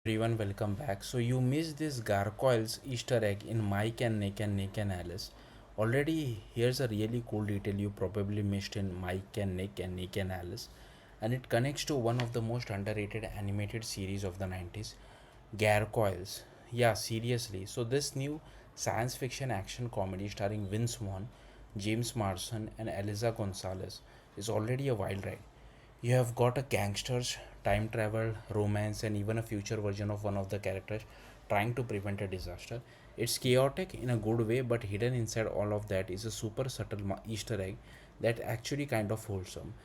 Everyone, welcome back. So you missed this Gargoyles Easter egg in Mike and Nick and Alice. Already, here's a really cool detail you probably missed in Mike and Nick and Alice, and it connects to one of the most underrated animated series of the 90s, Gargoyles. Yeah, seriously. So this new science fiction action comedy starring Vince Vaughn, James Marsden, and Eliza Gonzalez is already a wild ride. You have got a gangsters, time travel, romance, and even a future version of one of the characters trying to prevent a disaster. It's chaotic in a good way, but hidden inside all of that is a super subtle Easter egg that actually kind of wholesome.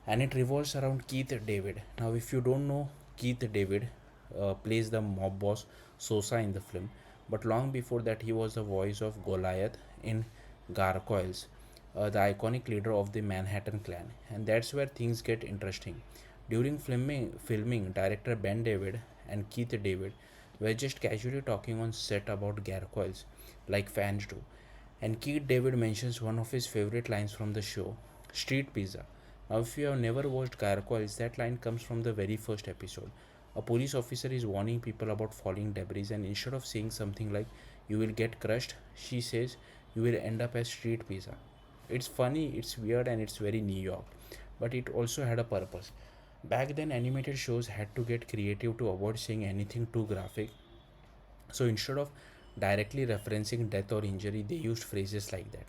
And it revolves around Keith David. Now, if you don't know, Keith David plays the mob boss Sosa in the film, but long before that, he was the voice of Goliath in Gargoyles, the iconic leader of the Manhattan Clan, and that's where things get interesting. During filming, director Ben David and Keith David were just casually talking on set about Gargoyles, like fans do. And Keith David mentions one of his favorite lines from the show, street pizza. Now, if you have never watched Gargoyles, that line comes from the very first episode. A police officer is warning people about falling debris, and instead of saying something like, "You will get crushed," she says, "You will end up as street pizza." It's funny, it's weird, and it's very New York, but it also had a purpose. Back then, animated shows had to get creative to avoid saying anything too graphic, so instead of directly referencing death or injury, they used phrases like that.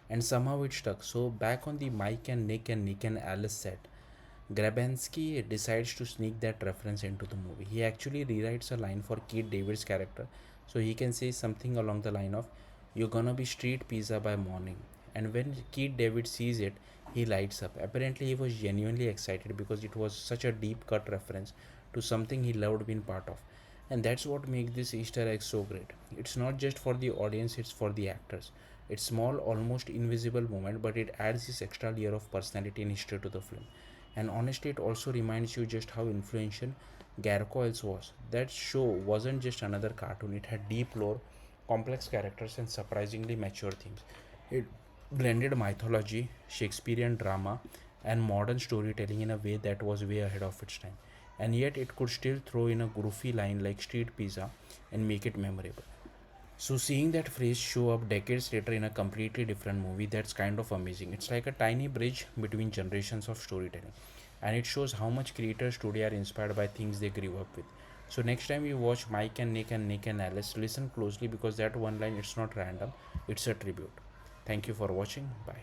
And somehow it stuck. So back on the Nick and Alice set, Grabansky decides to sneak that reference into the movie. He actually rewrites a line for Keith David's character so he can say something along the line of, "You're gonna be street pizza by morning." And when Keith David sees it, he lights up. Apparently, he was genuinely excited because it was such a deep cut reference to something he loved being part of. And that's what makes this Easter egg so great. It's not just for the audience, it's for the actors. It's small, almost invisible moment, but it adds this extra layer of personality and history to the film. And honestly, it also reminds you just how influential Gargoyles was. That show wasn't just another cartoon, it had deep lore, complex characters, and surprisingly mature themes. It blended mythology, Shakespearean drama, and modern storytelling in a way that was way ahead of its time. And yet, it could still throw in a goofy line like street pizza and make it memorable. So seeing that phrase show up decades later in a completely different movie, that's kind of amazing. It's like a tiny bridge between generations of storytelling. And it shows how much creators today are inspired by things they grew up with. So next time you watch Nick and Alice, listen closely because that one line, it's not random, it's a tribute. Thank you for watching. Bye.